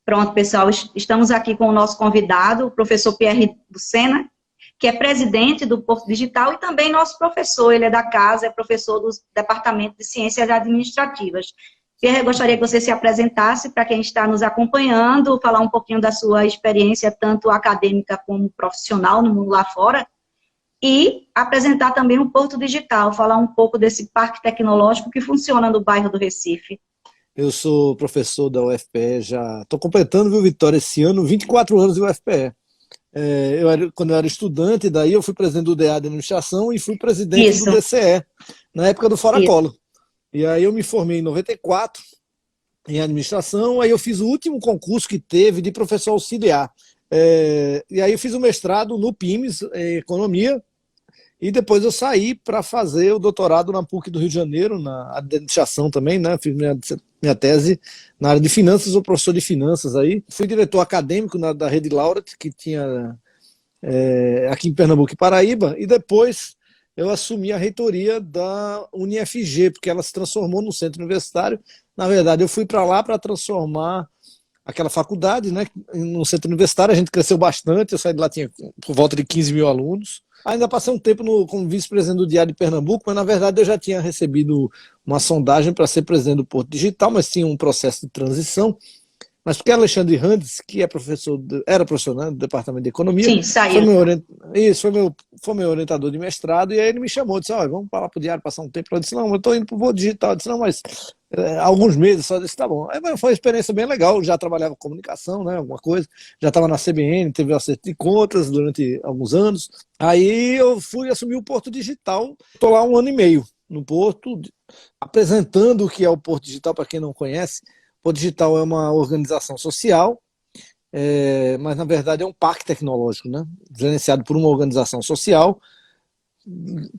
Pronto, pessoal, estamos aqui com o nosso convidado, o professor Pierre Lucena, que é presidente do Porto Digital e também nosso professor, ele é da casa, é professor do Departamento de Ciências Administrativas. Pierre, eu gostaria que você se apresentasse para quem está nos acompanhando, falar um pouquinho da sua experiência, tanto acadêmica como profissional no mundo lá fora, e apresentar também o Porto Digital, falar um pouco desse parque tecnológico que funciona no bairro do Recife. Eu sou professor da UFPE, já estou completando, viu, Vitória, esse ano, 24 anos de UFPE. Quando eu era estudante, daí eu fui presidente do DA de administração e fui presidente do DCE, na época do Fora Collor. E aí eu me formei em 94 em administração, aí eu fiz o último concurso que teve de professor auxiliar. E aí eu fiz o mestrado no PIMES, em economia, e depois eu saí para fazer o doutorado na PUC do Rio de Janeiro, na administração também, né? Fiz minha tese na área de finanças, sou professor de finanças aí. Fui diretor acadêmico da Rede Laureate, que tinha aqui em Pernambuco e Paraíba, e depois eu assumi a reitoria da UniFG, porque ela se transformou num centro universitário. Na verdade, eu fui para lá para transformar aquela faculdade, né, num centro universitário. A gente cresceu bastante, eu saí de lá, tinha por volta de 15 mil alunos. Ainda passei um tempo como vice-presidente do Diário de Pernambuco, mas na verdade eu já tinha recebido uma sondagem para ser presidente do Porto Digital, mas tinha um processo de transição. Mas porque Alexandre Randes, que era professor, né, do Departamento de Economia, sim, saiu. Foi meu orientador de mestrado, e aí ele me chamou, disse, vamos para lá para o Diário passar um tempo. Eu disse, não, eu estou indo para o Porto Digital. Eu disse, não, mas alguns meses só. Eu disse, tá bom. Aí foi uma experiência bem legal, eu já trabalhava com comunicação, né, alguma coisa, já estava na CBN, teve acerto de contas durante alguns anos. Aí eu fui assumir o Porto Digital, estou lá 1 ano e meio no Porto, apresentando o que é o Porto Digital para quem não conhece. O Porto Digital é uma organização social, mas na verdade é um parque tecnológico, né? Gerenciado por uma organização social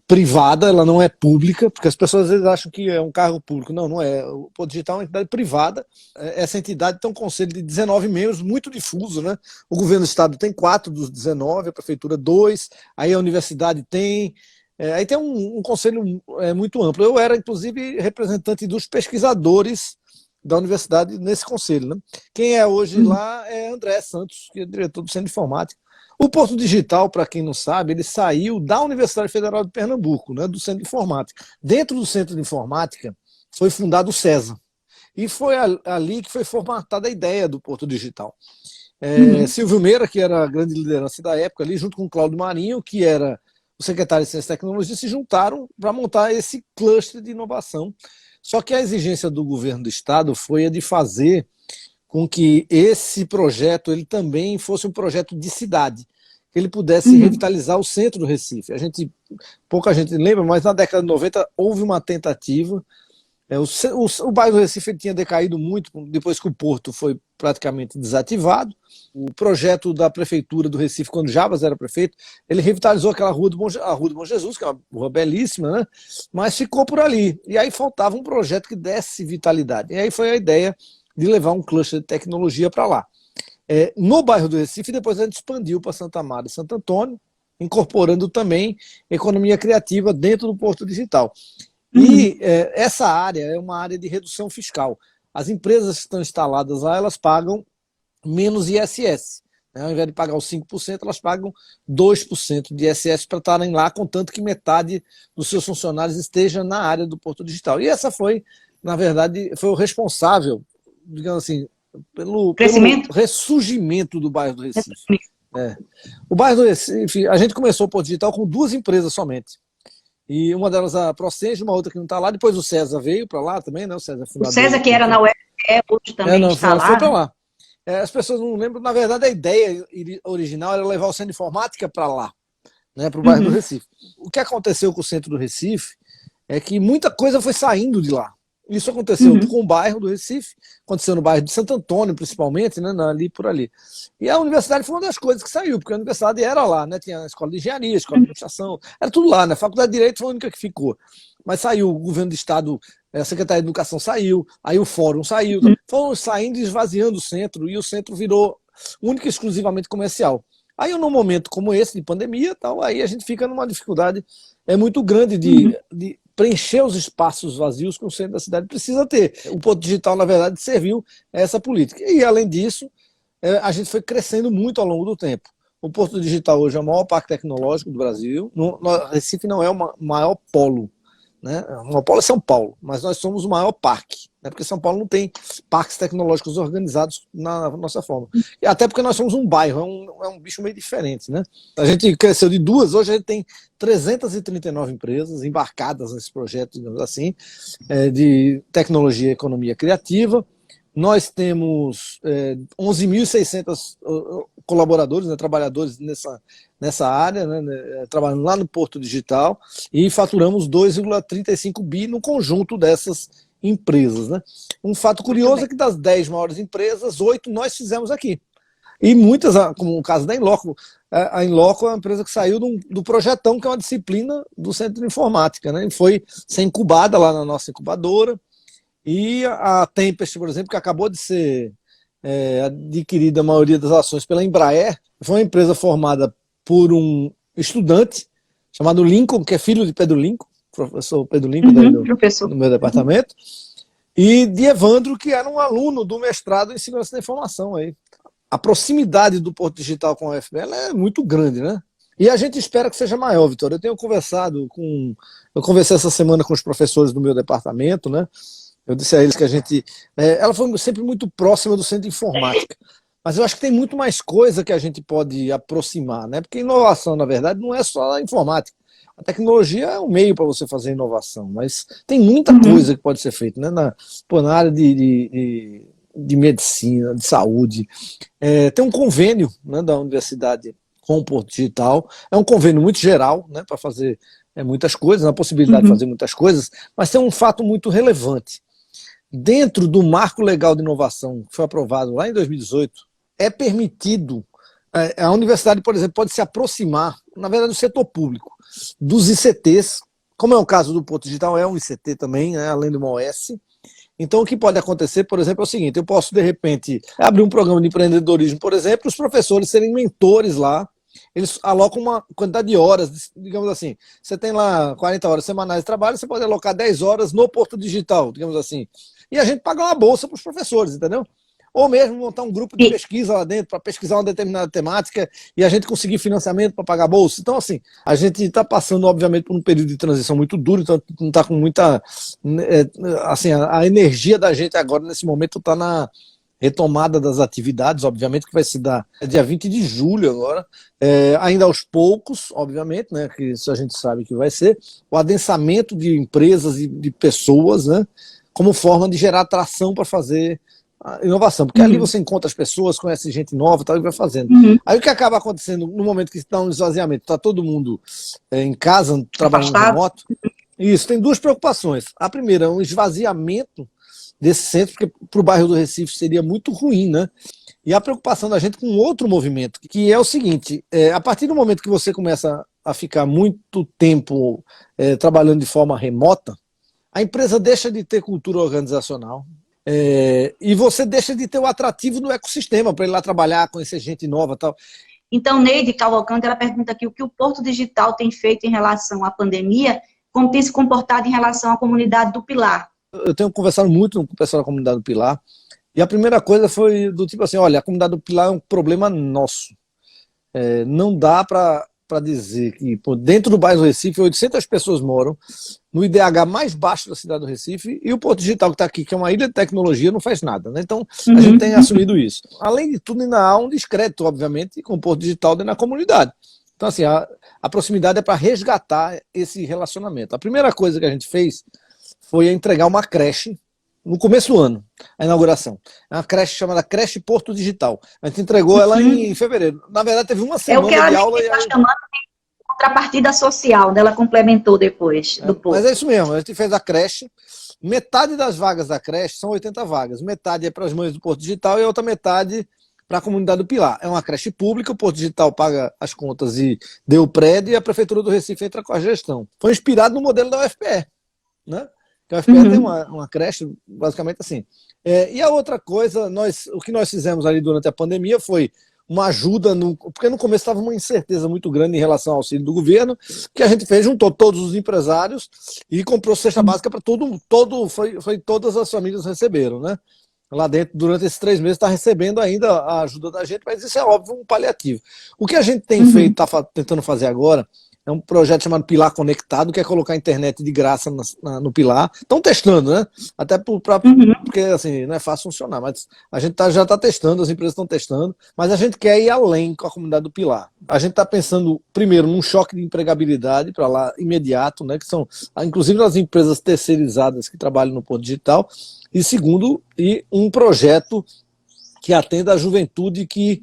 privada, ela não é pública, porque as pessoas às vezes acham que é um cargo público. Não, não é. O Porto Digital é uma entidade privada. Essa entidade tem um conselho de 19 membros, muito difuso, né? O governo do estado tem 4 dos 19, a prefeitura 2, aí a universidade tem. Aí tem um conselho muito amplo. Eu era, inclusive, representante dos pesquisadores da universidade nesse conselho, né? Quem é hoje lá é André Santos, que é diretor do Centro de Informática. O Porto Digital, para quem não sabe, ele saiu da Universidade Federal de Pernambuco, né, do Centro de Informática. Dentro do Centro de Informática foi fundado o CESA. E foi ali que foi formatada a ideia do Porto Digital. Silvio Meira, que era a grande liderança da época, ali, junto com o Cláudio Marinho, que era o secretário de Ciência e Tecnologia, se juntaram para montar esse cluster de inovação. Só que a exigência do governo do estado foi a de fazer com que esse projeto ele também fosse um projeto de cidade, que ele pudesse revitalizar o centro do Recife. Pouca gente lembra, mas na década de 90 houve uma tentativa. O bairro do Recife tinha decaído muito depois que o porto foi praticamente desativado. O projeto da prefeitura do Recife, quando Jabas era prefeito, ele revitalizou aquela rua a Rua do Bom Jesus, que é uma rua belíssima, né? Mas ficou por ali. E aí faltava um projeto que desse vitalidade. E aí foi a ideia de levar um cluster de tecnologia para lá. No bairro do Recife, depois a gente expandiu para Santa Amaro e Santo Antônio, incorporando também economia criativa dentro do Porto Digital. E essa área é uma área de redução fiscal. As empresas que estão instaladas lá, elas pagam menos ISS. Né? Ao invés de pagar os 5%, elas pagam 2% de ISS para estarem lá, contanto que metade dos seus funcionários esteja na área do Porto Digital. E essa foi, na verdade, foi o responsável, digamos assim, pelo ressurgimento do bairro do Recife. O bairro do Recife, a gente começou o Porto Digital com 2 empresas somente. E uma delas a Procenge, uma outra que não está lá. Depois o César veio para lá também, né? O César fundador. O César, que era na UFPE, hoje também está lá. Foi para lá. As pessoas não lembram, na verdade a ideia original era levar o centro de informática para lá, né? Para o bairro do Recife. O que aconteceu com o centro do Recife é que muita coisa foi saindo de lá. Isso aconteceu com o bairro do Recife, aconteceu no bairro de Santo Antônio, principalmente, né, ali por ali. E a universidade foi uma das coisas que saiu, porque a universidade era lá, né, tinha a escola de engenharia, a escola de administração, era tudo lá, né, a faculdade de Direito foi a única que ficou. Mas saiu o governo do estado, a Secretaria de Educação saiu, aí o fórum saiu, foram saindo e esvaziando o centro, e o centro virou único e exclusivamente comercial. Aí num momento como esse, de pandemia, tal, aí a gente fica numa dificuldade muito grande de preencher os espaços vazios que o centro da cidade precisa ter. O Porto Digital, na verdade, serviu a essa política. E, além disso, a gente foi crescendo muito ao longo do tempo. O Porto Digital hoje é o maior parque tecnológico do Brasil. Recife não é o maior polo, né? O maior polo é São Paulo, mas nós somos o maior parque, né? Porque São Paulo não tem parques tecnológicos organizados na nossa forma. E até porque nós somos um bairro, é um bicho meio diferente, né? A gente cresceu de duas, hoje a gente tem 339 empresas embarcadas nesse projeto, digamos assim, de tecnologia e economia criativa. Nós temos 11.600 colaboradores, né, trabalhadores nessa área, né, trabalhando lá no Porto Digital, e faturamos 2,35 bi no conjunto dessas empresas. Né? Um fato curioso é que das 10 maiores empresas, 8 nós fizemos aqui. E muitas, como o caso da Inloco. A Inloco é uma empresa que saiu do Projetão, que é uma disciplina do Centro de Informática, né, e foi ser incubada lá na nossa incubadora. E a Tempest, por exemplo, que acabou de ser adquirida a maioria das ações pela Embraer, foi uma empresa formada por um estudante chamado Lincoln, que é filho de Pedro Lincoln, professor Pedro Lincoln do meu departamento, e de Evandro, que era um aluno do mestrado em Segurança da Informação. Aí. A proximidade do Porto Digital com a UFPE é muito grande, né? E a gente espera que seja maior, Vitória. Eu conversei essa semana com os professores do meu departamento, né? Eu disse a eles que ela foi sempre muito próxima do centro de informática, mas eu acho que tem muito mais coisa que a gente pode aproximar, né? Porque inovação, na verdade, não é só a informática. A tecnologia é um meio para você fazer inovação, mas tem muita coisa que pode ser feita, né? Na área de medicina, de saúde. Tem um convênio, né, da universidade com o Porto Digital, é um convênio muito geral, né, para fazer muitas coisas, a possibilidade de fazer muitas coisas, mas tem um fato muito relevante. Dentro do marco legal de inovação que foi aprovado lá em 2018, é permitido, a universidade, por exemplo, pode se aproximar, na verdade, do setor público, dos ICTs, como é o caso do Porto Digital, é um ICT também, né, além de uma OS. Então, o que pode acontecer, por exemplo, é o seguinte: eu posso, de repente, abrir um programa de empreendedorismo, por exemplo, os professores serem mentores lá, eles alocam uma quantidade de horas, digamos assim, você tem lá 40 horas semanais de trabalho, você pode alocar 10 horas no Porto Digital, digamos assim, e a gente paga uma bolsa para os professores, entendeu? Ou mesmo montar um grupo de pesquisa lá dentro para pesquisar uma determinada temática e a gente conseguir financiamento para pagar a bolsa. Então, assim, a gente está passando, obviamente, por um período de transição muito duro, então não está com muita... assim, a energia da gente agora, nesse momento, está na retomada das atividades, obviamente, que vai se dar dia 20 de julho agora, ainda aos poucos, obviamente, né, que isso a gente sabe que vai ser, o adensamento de empresas e de pessoas, né, como forma de gerar atração para fazer a inovação, porque ali você encontra as pessoas, conhece gente nova e tal, e vai fazendo. Aí o que acaba acontecendo no momento que está um esvaziamento, está todo mundo em casa, trabalhando remoto, isso, tem duas preocupações. A primeira é um esvaziamento desse centro, porque para o bairro do Recife seria muito ruim, né? E a preocupação da gente com outro movimento, que é o seguinte: a partir do momento que você começa a ficar muito tempo trabalhando de forma remota, a empresa deixa de ter cultura organizacional, e você deixa de ter o atrativo do ecossistema para ir lá trabalhar, conhecer gente nova e tal. Então, Neide Cavalcante, ela pergunta aqui o que o Porto Digital tem feito em relação à pandemia, como tem se comportado em relação à comunidade do Pilar. Eu tenho conversado muito com o pessoal da comunidade do Pilar, e a primeira coisa foi do tipo assim: olha, a comunidade do Pilar é um problema nosso. Não dá para dizer que dentro do bairro do Recife 800 pessoas moram, no IDH mais baixo da cidade do Recife, e o Porto Digital que está aqui, que é uma ilha de tecnologia, não faz nada, né? Então a gente tem assumido isso. Além de tudo, ainda há um descrédito, obviamente, com o Porto Digital dentro da comunidade. Então, assim, a proximidade é para resgatar esse relacionamento. A primeira coisa que a gente fez foi entregar uma creche no começo do ano, a inauguração. É uma creche chamada Creche Porto Digital. A gente entregou ela em fevereiro. Na verdade, teve uma semana de aula. Está chamando de contrapartida social, ela complementou depois do Porto. Mas é isso mesmo, a gente fez a creche. Metade das vagas da creche são 80 vagas. Metade é para as mães do Porto Digital e a outra metade para a comunidade do Pilar. É uma creche pública, o Porto Digital paga as contas e deu o prédio, e a Prefeitura do Recife entra com a gestão. Foi inspirado no modelo da UFPE, né? Que a UFPE tem uma creche, basicamente assim. E a outra coisa, o que nós fizemos ali durante a pandemia foi uma ajuda, porque no começo estava uma incerteza muito grande em relação ao auxílio do governo, que a gente fez, juntou todos os empresários e comprou cesta básica para foi todas as famílias receberam, né? lá dentro, durante esses 3 meses, está recebendo ainda a ajuda da gente, mas isso é óbvio um paliativo. O que a gente tem feito, está tentando fazer agora, é um projeto chamado Pilar Conectado, que é colocar a internet de graça no Pilar. Estão testando, né? Até porque assim, não é fácil funcionar, mas a gente já está testando, as empresas estão testando, mas a gente quer ir além com a comunidade do Pilar. A gente está pensando, primeiro, num choque de empregabilidade para lá imediato, né? Que são, inclusive, as empresas terceirizadas que trabalham no Porto Digital, e segundo, um projeto que atenda a juventude que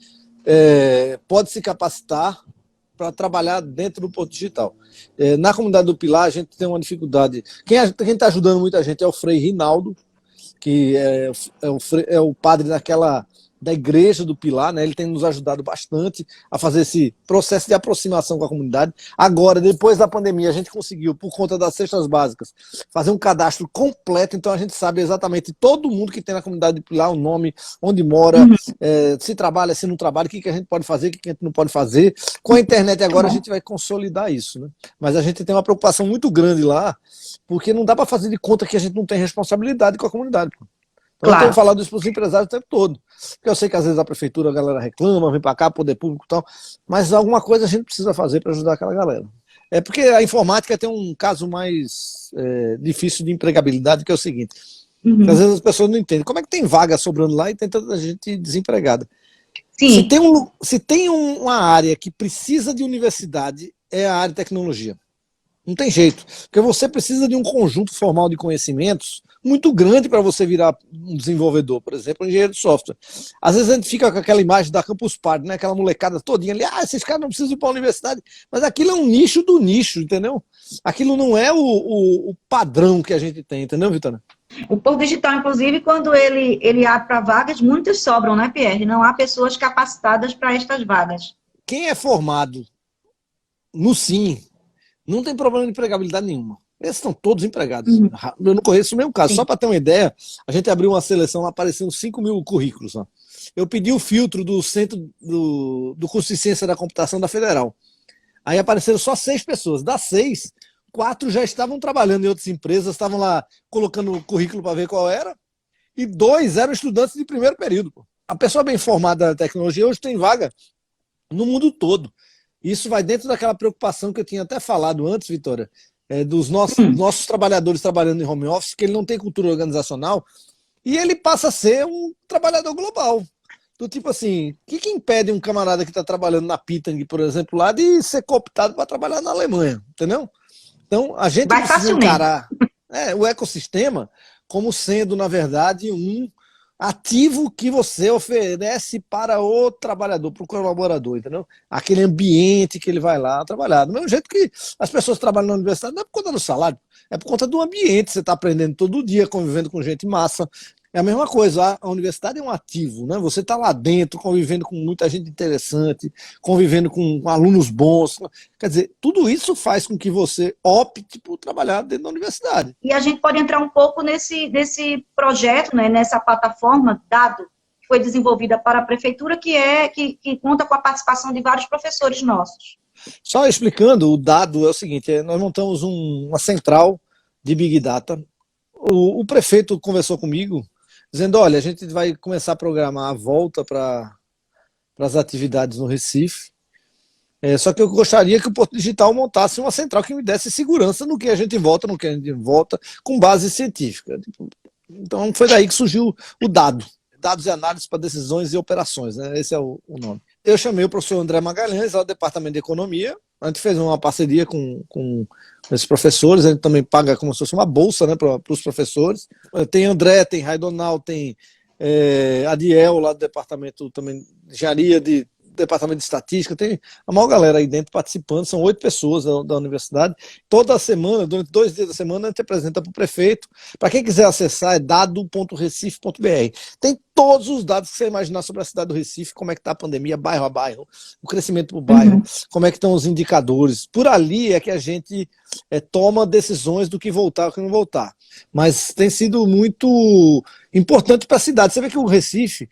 pode se capacitar para trabalhar dentro do Porto Digital. Na comunidade do Pilar, a gente tem uma dificuldade. Quem está ajudando muita gente é o Frei Rinaldo, que é o padre da igreja do Pilar, né? Ele tem nos ajudado bastante a fazer esse processo de aproximação com a comunidade. Agora, depois da pandemia, a gente conseguiu, por conta das cestas básicas, fazer um cadastro completo, então a gente sabe exatamente todo mundo que tem na comunidade do Pilar, o nome, onde mora, se trabalha, se não trabalha, o que a gente pode fazer, o que a gente não pode fazer. Com a internet agora a gente vai consolidar isso, né? Mas a gente tem uma preocupação muito grande lá, porque não dá para fazer de conta que a gente não tem responsabilidade com a comunidade. Então, eu tenho falado isso para os empresários o tempo todo. Porque eu sei que às vezes a prefeitura, a galera reclama, vem para cá, poder público e tal, mas alguma coisa a gente precisa fazer para ajudar aquela galera. É porque a informática tem um caso mais difícil de empregabilidade, que é o seguinte: às vezes as pessoas não entendem. Como é que tem vaga sobrando lá e tem tanta gente desempregada? Sim. Se tem uma área que precisa de universidade, é a área de tecnologia. Não tem jeito, porque você precisa de um conjunto formal de conhecimentos muito grande para você virar um desenvolvedor, por exemplo, um engenheiro de software. Às vezes a gente fica com aquela imagem da Campus Party, né? Aquela molecada todinha ali, esses caras não precisam ir para a universidade, mas aquilo é um nicho do nicho, entendeu? Aquilo não é o padrão que a gente tem, entendeu, Vitória? O Porto Digital, inclusive, quando ele abre para vagas, muitas sobram, né, Pierre? Não há pessoas capacitadas para estas vagas. Quem é formado no SIM não tem problema de empregabilidade nenhuma. Esses estão todos empregados. Eu não conheço o mesmo caso. Sim. Só para ter uma ideia, a gente abriu uma seleção, lá apareceram 5.000 currículos. Ó. Eu pedi o filtro do Centro do Curso de Ciência da Computação da Federal. Aí apareceram só 6 pessoas. Das 6, 4 já estavam trabalhando em outras empresas, estavam lá colocando o currículo para ver qual era, e 2 eram estudantes de primeiro período. Pô. A pessoa bem formada na tecnologia hoje tem vaga no mundo todo. Isso vai dentro daquela preocupação que eu tinha até falado antes, Vitória, dos nossos trabalhadores trabalhando em home office, que ele não tem cultura organizacional, e ele passa a ser um trabalhador global. Do tipo assim, o que impede um camarada que está trabalhando na Pitang, por exemplo, lá, de ser cooptado para trabalhar na Alemanha, entendeu? Então, a gente precisa encarar o ecossistema como sendo, na verdade, um ativo que você oferece para o trabalhador, para o colaborador, entendeu? Aquele ambiente que ele vai lá trabalhar. Do mesmo jeito que as pessoas trabalham na universidade, não é por conta do salário, é por conta do ambiente. Você está aprendendo todo dia, convivendo com gente massa. É a mesma coisa, a universidade é um ativo, né? Você está lá dentro, convivendo com muita gente interessante, convivendo com alunos bons. Quer dizer, tudo isso faz com que você opte por trabalhar dentro da universidade. E a gente pode entrar um pouco nesse projeto, né, nessa plataforma Dado, que foi desenvolvida para a prefeitura, que conta com a participação de vários professores nossos. Só explicando, o Dado é o seguinte, nós montamos uma central de Big Data. O prefeito conversou comigo, dizendo, olha, a gente vai começar a programar a volta para as atividades no Recife, só que eu gostaria que o Porto Digital montasse uma central que me desse segurança no que a gente volta, no que a gente volta, com base científica. Então foi daí que surgiu o Dado, Dados e Análise para Decisões e Operações, né? Esse é o nome. Eu chamei o professor André Magalhães, lá do Departamento de Economia, a gente fez uma parceria com esses professores, a gente também paga como se fosse uma bolsa, né, para os professores. Tem André, tem Raidonal, tem Adiel, lá do Departamento também de Engenharia, Departamento de Estatística, tem a maior galera aí dentro participando, são 8 pessoas da universidade. Toda semana, durante 2 dias da semana, a gente apresenta para o prefeito. Para quem quiser acessar, é dado.recife.br. Tem todos os dados que você imaginar sobre a cidade do Recife, como é que está a pandemia, bairro a bairro, o crescimento do bairro, como é que estão os indicadores. Por ali é que a gente toma decisões do que voltar e o que não voltar. Mas tem sido muito importante para a cidade. Você vê que o Recife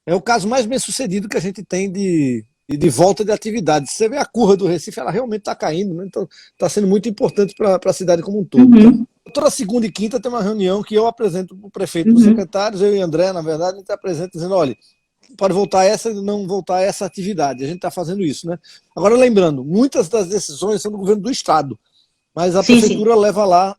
é o caso mais bem sucedido que a gente tem de volta de atividade. Você vê a curva do Recife, ela realmente está caindo, né? Então está sendo muito importante para a cidade como um todo. Toda segunda e quinta tem uma reunião que eu apresento para o prefeito, para os secretários, eu e André, na verdade, a gente apresenta dizendo, olha, pode voltar essa e não voltar essa atividade. A gente está fazendo isso, né? Agora, lembrando, muitas das decisões são do governo do Estado, mas a prefeitura leva lá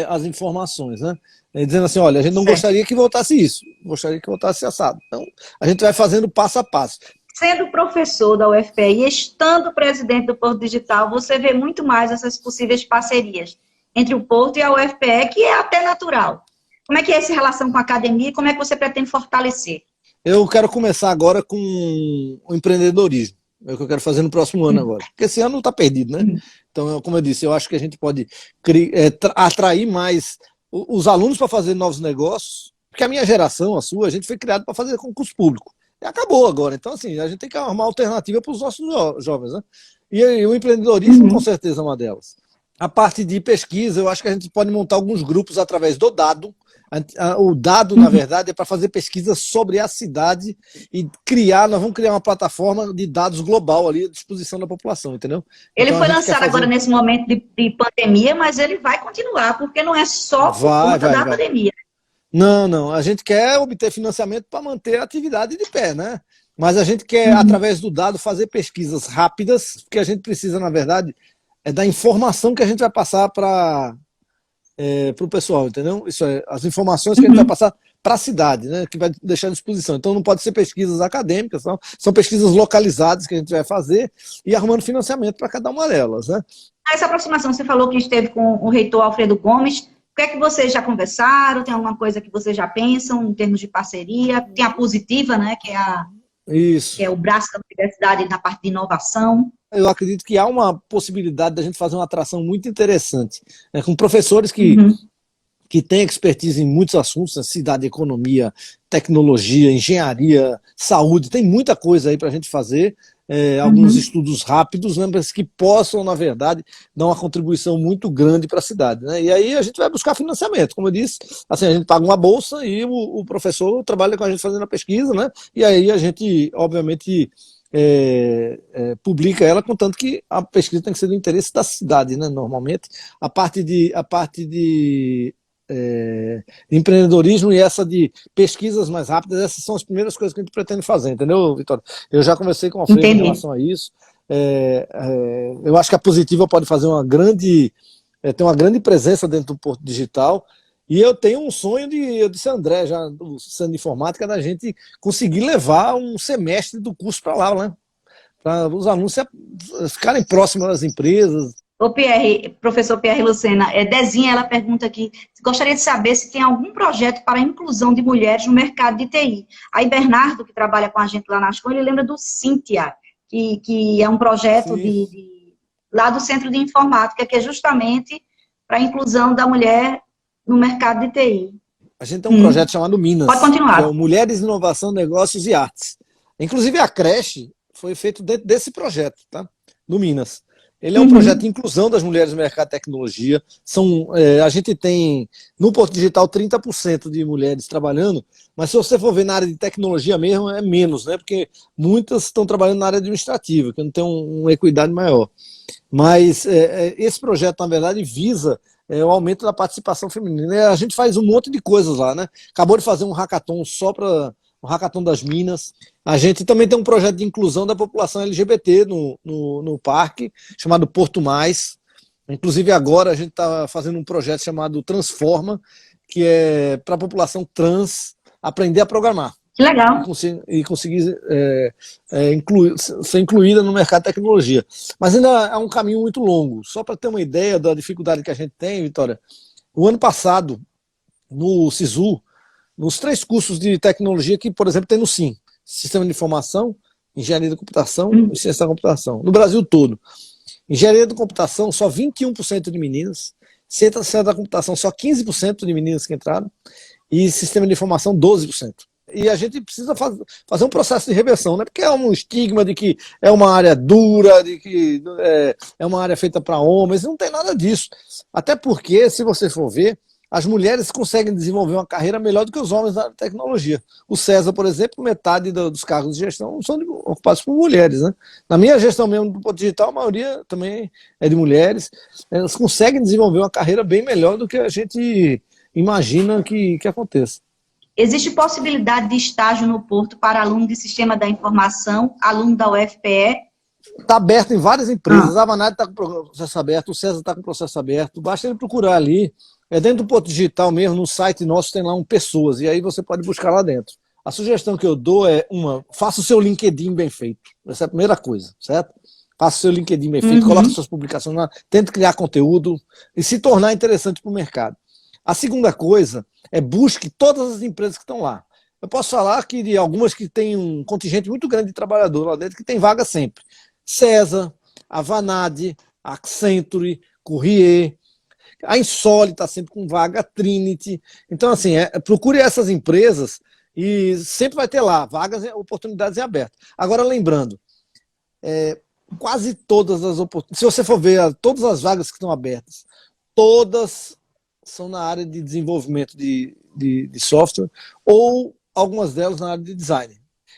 as informações, né? Dizendo assim, olha, a gente não gostaria que voltasse isso, gostaria que voltasse assado. Então, a gente vai fazendo passo a passo. Sendo professor da UFPE e estando presidente do Porto Digital, você vê muito mais essas possíveis parcerias entre o Porto e a UFPE, que é até natural. Como é que é essa relação com a academia e como é que você pretende fortalecer? Eu quero começar agora com o empreendedorismo. É o que eu quero fazer no próximo ano agora. Porque esse ano não está perdido, né? Então, como eu disse, eu acho que a gente pode atrair mais os alunos para fazer novos negócios, porque a minha geração, a sua, a gente foi criado para fazer concurso público. E acabou agora. Então, assim, a gente tem que arrumar uma alternativa para os nossos jovens, né? E o empreendedorismo, com certeza, é uma delas. A parte de pesquisa, eu acho que a gente pode montar alguns grupos através do dado. O dado, na verdade, é para fazer pesquisa sobre a cidade e nós vamos criar uma plataforma de dados global ali à disposição da população, entendeu? Ele então, foi lançado agora nesse momento de pandemia, mas ele vai continuar, porque não é só por conta da pandemia. Não, a gente quer obter financiamento para manter a atividade de pé, né? Mas a gente quer, através do dado, fazer pesquisas rápidas, porque a gente precisa, na verdade, da informação que a gente vai passar para o pessoal, entendeu? Isso é, as informações que a gente vai passar para a cidade, né, que vai deixar à disposição. Então não pode ser pesquisas acadêmicas, não. São pesquisas localizadas que a gente vai fazer e arrumando financiamento para cada uma delas, né? Essa aproximação, você falou que esteve com o reitor Alfredo Gomes. O que é que vocês já conversaram? Tem alguma coisa que vocês já pensam em termos de parceria? Tem a Positiva, né, que é o braço da universidade na parte de inovação. Eu acredito que há uma possibilidade da gente fazer uma atração muito interessante, né, com professores que têm expertise em muitos assuntos, né, cidade, economia, tecnologia, engenharia, saúde, tem muita coisa aí para a gente fazer, alguns estudos rápidos, né, mas que possam, na verdade, dar uma contribuição muito grande para a cidade, né? E aí a gente vai buscar financiamento, como eu disse, assim, a gente paga uma bolsa e o professor trabalha com a gente fazendo a pesquisa, né? E aí a gente, obviamente, publica ela, contanto que a pesquisa tem que ser do interesse da cidade, né? Normalmente, a parte de empreendedorismo e essa de pesquisas mais rápidas, essas são as primeiras coisas que a gente pretende fazer, entendeu, Vitória? Eu já conversei com a Alfredo em relação a isso. Eu acho que a Positiva pode fazer ter uma grande presença dentro do Porto Digital. E eu tenho um sonho eu disse a André, já do Centro de Informática, da gente conseguir levar um semestre do curso para lá, né? Para os alunos ficarem próximos das empresas. Ô professor Pierre Lucena, Dezinha, ela pergunta aqui, gostaria de saber se tem algum projeto para a inclusão de mulheres no mercado de TI. Aí Bernardo, que trabalha com a gente lá na escola, ele lembra do Cíntia, que é um projeto lá do Centro de Informática, que é justamente para a inclusão da mulher no mercado de TI. A gente tem um projeto chamado Minas. Pode continuar. Que é o Mulheres, Inovação, Negócios e Artes. Inclusive a creche foi feito dentro desse projeto, tá? No Minas. Ele é um projeto de inclusão das mulheres no mercado de tecnologia. A gente tem, no Porto Digital, 30% de mulheres trabalhando, mas se você for ver na área de tecnologia mesmo, é menos, né? Porque muitas estão trabalhando na área administrativa, que não tem uma equidade maior. Mas esse projeto, na verdade, visa o aumento da participação feminina. A gente faz um monte de coisas lá, né? Acabou de fazer um hackathon só para o Hackathon das Minas. A gente também tem um projeto de inclusão da população LGBT no parque, chamado Porto Mais. Inclusive agora a gente está fazendo um projeto chamado Transforma, que é para a população trans aprender a programar. Que legal. E conseguir ser incluída no mercado de tecnologia. Mas ainda é um caminho muito longo. Só para ter uma ideia da dificuldade que a gente tem, Vitória, o ano passado, no SISU, nos 3 cursos de tecnologia que, por exemplo, tem no SIM, Sistema de Informação, Engenharia da Computação e Ciência da Computação, no Brasil todo. Engenharia da Computação, só 21% de meninas, Ciência da Computação, só 15% de meninas que entraram, e Sistema de Informação, 12%. E a gente precisa fazer um processo de reversão, né? Porque é um estigma de que é uma área dura, de que é uma área feita para homens, não tem nada disso. Até porque, se você for ver, as mulheres conseguem desenvolver uma carreira melhor do que os homens na tecnologia. O César, por exemplo, metade dos cargos de gestão são ocupados por mulheres, né? Na minha gestão mesmo do Porto Digital, a maioria também é de mulheres. Elas conseguem desenvolver uma carreira bem melhor do que a gente imagina que aconteça. Existe possibilidade de estágio no Porto para aluno de Sistema da Informação, aluno da UFPE? Está aberto em várias empresas. A Vanad está com processo aberto, o César está com processo aberto. Basta ele procurar ali. Dentro do Porto Digital mesmo, no site nosso tem lá um Pessoas, e aí você pode buscar lá dentro. A sugestão que eu dou é faça o seu LinkedIn bem feito. Essa é a primeira coisa, certo? Faça o seu LinkedIn bem feito, coloque suas publicações lá, tente criar conteúdo e se tornar interessante para o mercado. A segunda coisa é busque todas as empresas que estão lá. Eu posso falar que de algumas que têm um contingente muito grande de trabalhador lá dentro, que tem vaga sempre. César, a Vanad, a Accenture, Courrier, a Insole está sempre com vaga, a Trinity. Então, assim, procure essas empresas e sempre vai ter lá vagas, oportunidades em aberto. Agora, lembrando, quase todas as oportunidades, se você for ver todas as vagas que estão abertas, todas são na área de desenvolvimento de software ou algumas delas na área de design.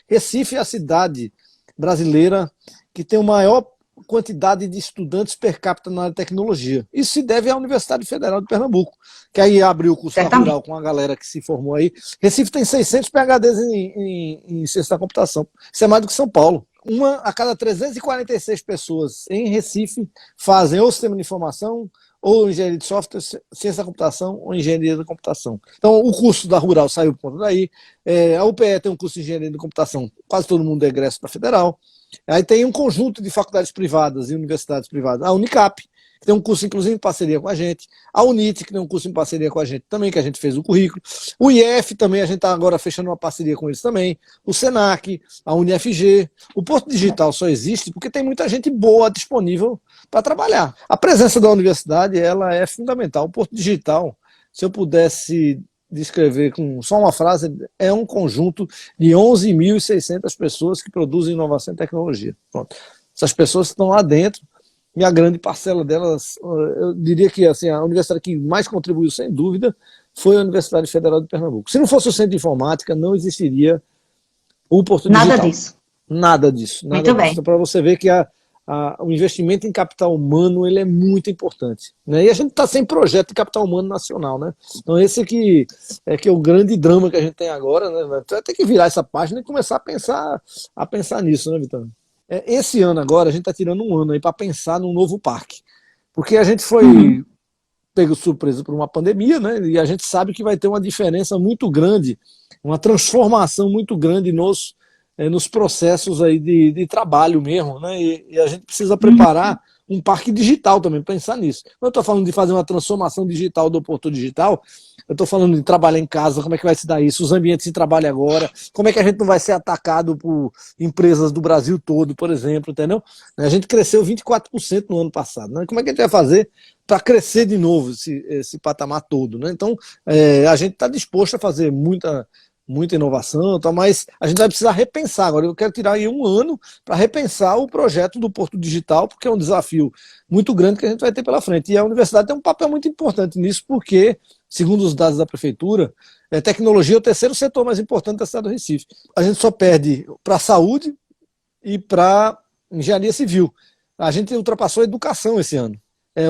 Recife é a cidade brasileira que tem a maior quantidade de estudantes per capita na área de tecnologia. Isso se deve à Universidade Federal de Pernambuco, que aí abriu o curso rural com a galera que se formou aí. Recife tem 600 PhDs em ciência da computação. Isso é mais do que São Paulo. Uma a cada 346 pessoas em Recife fazem ou sistema de informação, ou engenharia de software, ciência da computação, ou engenharia da computação. Então, o curso da Rural saiu por conta daí. A UPE tem um curso de engenharia de computação, quase todo mundo é egresso para federal. Aí tem um conjunto de faculdades privadas e universidades privadas. A Unicap, que tem um curso, inclusive, em parceria com a gente. A UNIT, que tem um curso em parceria com a gente também, que a gente fez o currículo. O IF também, a gente está agora fechando uma parceria com eles também. O SENAC, a UniFG. O Porto Digital só existe porque tem muita gente boa disponível para trabalhar. A presença da universidade, ela é fundamental. O Porto Digital, se eu pudesse descrever com só uma frase, é um conjunto de 11.600 pessoas que produzem inovação e tecnologia. Pronto. Essas pessoas estão lá dentro, e a grande parcela delas, eu diria que assim, a universidade que mais contribuiu, sem dúvida, foi a Universidade Federal de Pernambuco. Se não fosse o Centro de Informática, não existiria o Porto Digital. Nada disso. Nada disso. Nada Muito disso. bem. Então, para você ver que o investimento em capital humano ele é muito importante, né? E a gente está sem projeto de capital humano nacional, né? Então esse aqui é o grande drama que a gente tem agora, né? Vai ter que virar essa página e começar a pensar nisso, né, Vitor? Esse ano agora a gente está tirando um ano aí para pensar num novo parque, porque a gente foi pego surpresa por uma pandemia, né? E a gente sabe que vai ter uma diferença muito grande, uma transformação muito grande nos processos aí de trabalho mesmo, né? E a gente precisa preparar um parque digital também, pensar nisso. Quando eu estou falando de fazer uma transformação digital do Porto Digital, eu estou falando de trabalhar em casa, como é que vai se dar isso, os ambientes de trabalho agora, como é que a gente não vai ser atacado por empresas do Brasil todo, por exemplo, entendeu? A gente cresceu 24% no ano passado, né? Como é que a gente vai fazer para crescer de novo esse patamar todo, né? Então, a gente está disposto a fazer muita inovação, mas a gente vai precisar repensar. Agora, eu quero tirar aí um ano para repensar o projeto do Porto Digital, porque é um desafio muito grande que a gente vai ter pela frente. E a universidade tem um papel muito importante nisso, porque, segundo os dados da prefeitura, tecnologia é o terceiro setor mais importante da cidade do Recife. A gente só perde para a saúde e para engenharia civil. A gente ultrapassou a educação esse ano.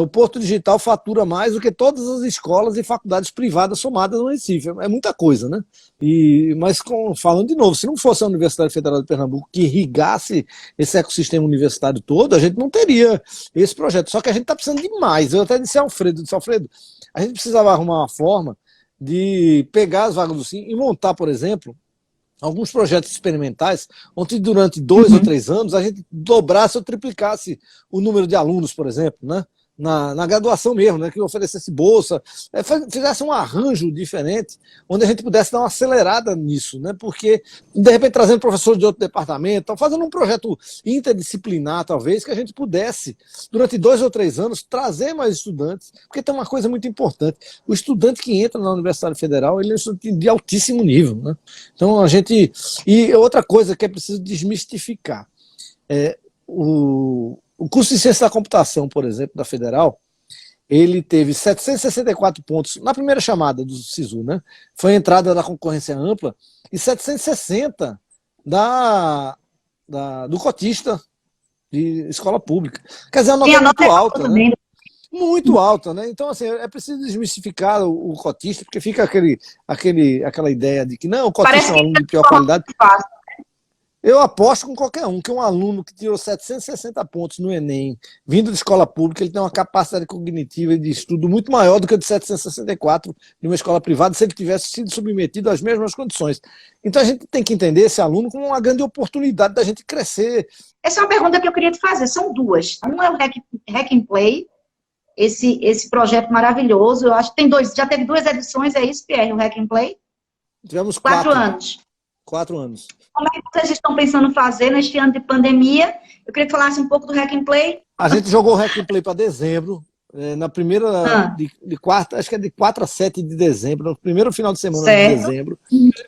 O Porto Digital fatura mais do que todas as escolas e faculdades privadas somadas no Recife. É muita coisa, né? Mas falando de novo, se não fosse a Universidade Federal de Pernambuco que irrigasse esse ecossistema universitário todo, a gente não teria esse projeto. Só que a gente está precisando de mais. Eu até disse ao Alfredo, a gente precisava arrumar uma forma de pegar as vagas do SIM e montar, por exemplo, alguns projetos experimentais, onde durante 2 ou 3 anos a gente dobrasse ou triplicasse o número de alunos, por exemplo, né? Na graduação mesmo, né, que oferecesse bolsa, fizesse um arranjo diferente, onde a gente pudesse dar uma acelerada nisso, né, porque, de repente, trazendo professores de outro departamento, fazendo um projeto interdisciplinar, talvez, que a gente pudesse, durante 2 ou 3 anos, trazer mais estudantes, porque tem uma coisa muito importante, o estudante que entra na Universidade Federal, ele é um estudante de altíssimo nível, né, então e outra coisa que é preciso desmistificar, o curso de ciência da computação, por exemplo, da Federal, ele teve 764 pontos na primeira chamada do SISU, né? Foi a entrada da concorrência ampla, e 760 do cotista de escola pública. Quer dizer, a nota é muito alta, né? Muito alta, né? Então, assim, é preciso desmistificar o cotista, porque fica aquela ideia de que não, o cotista é um aluno de pior qualidade. Eu aposto com qualquer um que um aluno que tirou 760 pontos no Enem, vindo de escola pública, ele tem uma capacidade cognitiva e de estudo muito maior do que a de 764 de uma escola privada, se ele tivesse sido submetido às mesmas condições. Então a gente tem que entender esse aluno como uma grande oportunidade da gente crescer. Essa é uma pergunta que eu queria te fazer, são duas. Um é o Hack and Play, esse projeto maravilhoso, eu acho que tem já teve 2 edições, é isso, Pierre, o Hack and Play? Tivemos 4 anos. 4 anos. Como é que vocês estão pensando fazer neste ano de pandemia? Eu queria que falasse um pouco do Hack and Play. A gente jogou o Hack and Play para dezembro, na primeira, de quarta, acho que é de 4 a 7 de dezembro, no primeiro final de semana de dezembro.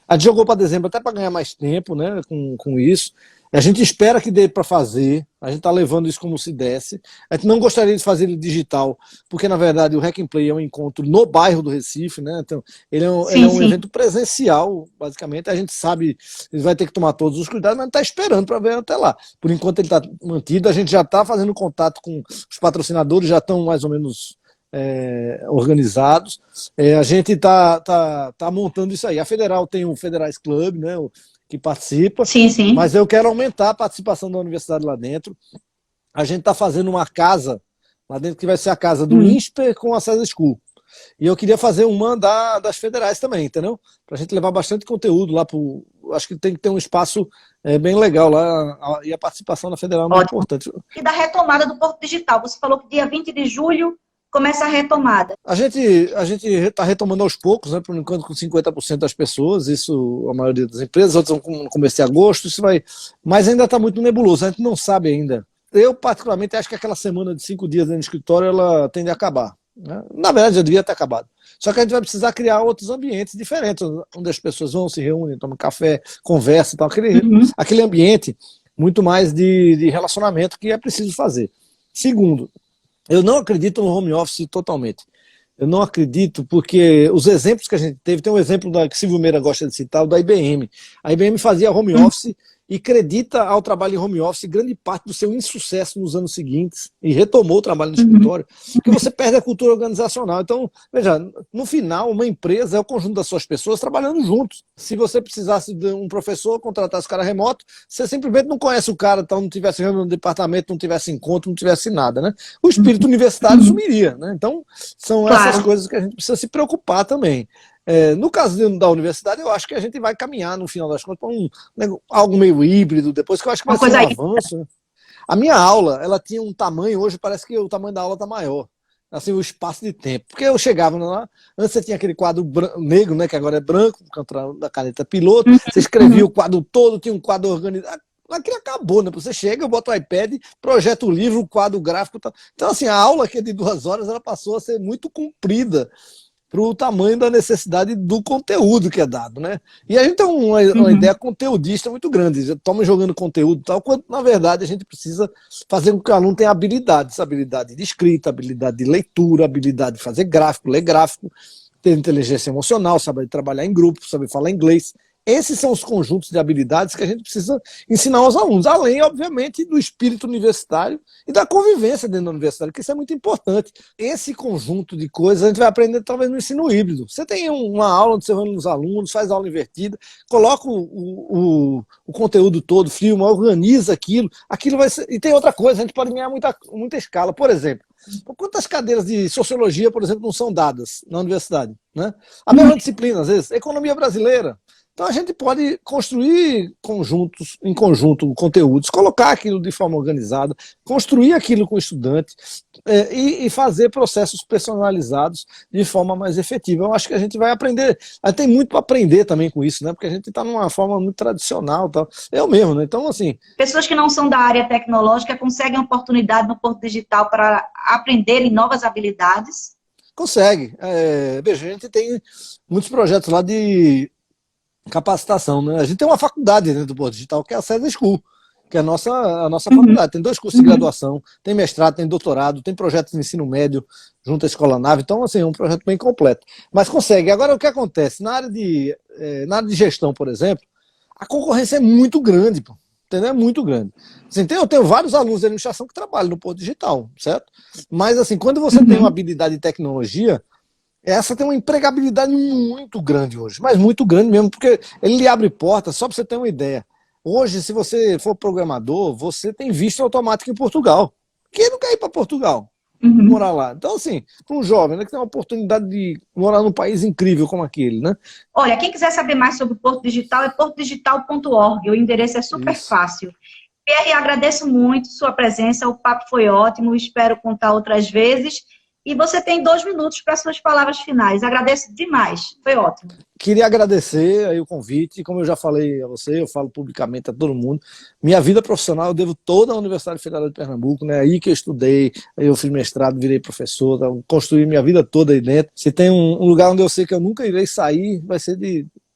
A gente jogou para dezembro até para ganhar mais tempo, né, com isso. A gente espera que dê para fazer, a gente está levando isso como se desse. A gente não gostaria de fazer ele digital, porque, na verdade, o Hack and Play é um encontro no bairro do Recife, né? Então, ele é um evento presencial, basicamente. A gente sabe, ele vai ter que tomar todos os cuidados, mas está esperando para ver até lá. Por enquanto, ele está mantido. A gente já está fazendo contato com os patrocinadores, já estão mais ou menos organizados. A gente está montando isso aí. A Federal tem o Federais Club, né? Que participa, mas eu quero aumentar a participação da universidade lá dentro. A gente está fazendo uma casa lá dentro, que vai ser a casa do INSPER com a César School. E eu queria fazer uma das federais também, entendeu? Para a gente levar bastante conteúdo lá. Acho que tem que ter um espaço bem legal lá, e a participação da federal é muito importante. E da retomada do Porto Digital, você falou que dia 20 de julho começa a retomada. A gente está retomando aos poucos, né, por enquanto com 50% das pessoas, isso a maioria das empresas, outras vão no começo de agosto, isso vai, mas ainda está muito nebuloso, a gente não sabe ainda. Eu, particularmente, acho que aquela semana de 5 dias no escritório, ela tende a acabar, né? Na verdade, já devia ter acabado. Só que a gente vai precisar criar outros ambientes diferentes, onde as pessoas vão, se reúnem, tomam café, conversam, então, aquele ambiente muito mais de relacionamento que é preciso fazer. Segundo, eu não acredito no home office totalmente. Eu não acredito porque os exemplos que a gente teve, tem um exemplo que Silvio Meira gosta de citar, o da IBM. A IBM fazia home office e acredita ao trabalho em home office grande parte do seu insucesso nos anos seguintes e retomou o trabalho no escritório, porque você perde a cultura organizacional. Então, veja, no final, uma empresa é o conjunto das suas pessoas trabalhando juntos. Se você precisasse de um professor, contratasse o cara remoto, você simplesmente não conhece o cara, então não tivesse reunião no departamento, não tivesse encontro, não tivesse nada, né? O espírito universitário sumiria, né? Então, são essas coisas que a gente precisa se preocupar também. No caso da universidade, eu acho que a gente vai caminhar, no final das contas, para algo meio híbrido, depois, que eu acho que vai ser um avanço. Né? A minha aula, ela tinha um tamanho, hoje parece que o tamanho da aula está maior. Assim, o espaço de tempo. Porque eu chegava lá, antes você tinha aquele quadro negro, né, que agora é branco, da caneta piloto, você escrevia o quadro todo, tinha um quadro organizado. Aquilo acabou, né? Você chega, eu boto o iPad, projeta o livro, o quadro gráfico. Tal. Então, assim, a aula que é de 2 horas, ela passou a ser muito comprida para o tamanho da necessidade do conteúdo que é dado, né? E a gente tem uma ideia conteudista muito grande, estamos jogando conteúdo e tal, quando na verdade a gente precisa fazer com que o aluno tenha habilidades de escrita, habilidade de leitura, habilidade de fazer gráfico, ler gráfico, ter inteligência emocional, saber trabalhar em grupo, saber falar inglês. Esses são os conjuntos de habilidades que a gente precisa ensinar aos alunos, além, obviamente, do espírito universitário e da convivência dentro da universidade, que isso é muito importante. Esse conjunto de coisas a gente vai aprender talvez no ensino híbrido. Você tem uma aula onde você reúne os alunos, faz aula invertida, coloca o conteúdo todo, filma, organiza aquilo vai ser... E tem outra coisa, a gente pode ganhar muita escala. Por exemplo, quantas cadeiras de sociologia, por exemplo, não são dadas na universidade? Né? A mesma disciplina, às vezes, economia brasileira. Então a gente pode construir em conjunto conteúdos, colocar aquilo de forma organizada, construir aquilo com o estudante e fazer processos personalizados de forma mais efetiva. Eu acho que a gente vai aprender, tem muito para aprender também com isso, né? Porque a gente está numa forma muito tradicional, tal. Eu mesmo, né? Então, assim... Pessoas que não são da área tecnológica conseguem oportunidade no Porto Digital para aprenderem novas habilidades? Consegue. Veja, a gente tem muitos projetos lá de capacitação, né? A gente tem uma faculdade dentro do Porto Digital, que é a César School. que é a nossa faculdade. Tem 2 cursos de graduação, tem mestrado, tem doutorado, tem projetos de ensino médio junto à Escola Nave, então, assim, é um projeto bem completo. Mas consegue. Agora, o que acontece? Na área de gestão, por exemplo, a concorrência é muito grande, pô. Entendeu? É muito grande. Assim, eu tenho vários alunos de administração que trabalham no Porto Digital, certo? Mas, assim, quando você tem uma habilidade em tecnologia, essa tem uma empregabilidade muito grande hoje, mas muito grande mesmo, porque ele lhe abre portas, só para você ter uma ideia. Hoje, se você for programador, você tem visto automático em Portugal. Quem não quer ir para Portugal? Morar lá. Então, assim, para um jovem, né, que tem uma oportunidade de morar num país incrível como aquele, né? Olha, quem quiser saber mais sobre o Porto Digital é portodigital.org. O endereço é super Isso. fácil. Pierre, agradeço muito sua presença. O papo foi ótimo. Espero contar outras vezes. E você tem 2 minutos para suas palavras finais. Agradeço demais. Foi ótimo. Queria agradecer aí o convite. Como eu já falei a você, eu falo publicamente a todo mundo. Minha vida profissional eu devo toda à Universidade Federal de Pernambuco, né? Aí que eu estudei, aí eu fiz mestrado, virei professor, então, construí minha vida toda aí dentro. Se tem um lugar onde eu sei que eu nunca irei sair, vai ser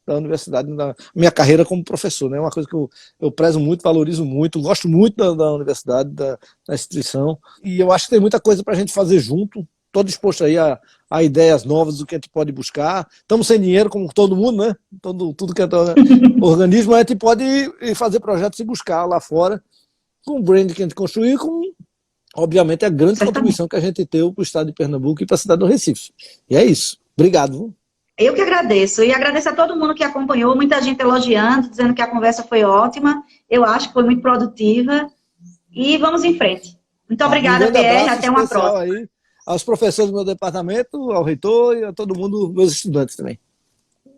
da universidade, da minha carreira como professor, né? É uma coisa que eu prezo muito, valorizo muito, gosto muito da universidade, da instituição. E eu acho que tem muita coisa para a gente fazer junto. Estou disposto aí a ideias novas do que a gente pode buscar. Estamos sem dinheiro, como todo mundo, né? Tudo que é organismo, a gente pode ir fazer projetos e buscar lá fora, com o brand que a gente construir, com, obviamente, a grande contribuição que a gente tem para o estado de Pernambuco e para a cidade do Recife. E é isso. Obrigado. Eu que agradeço. E agradeço a todo mundo que acompanhou, muita gente elogiando, dizendo que a conversa foi ótima. Eu acho que foi muito produtiva. E vamos em frente. Muito obrigada, Pierre. Até uma próxima. Aí aos professores do meu departamento, ao reitor e a todo mundo, meus estudantes também.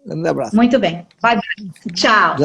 Um grande abraço. Muito bem. Bye, bye. Tchau.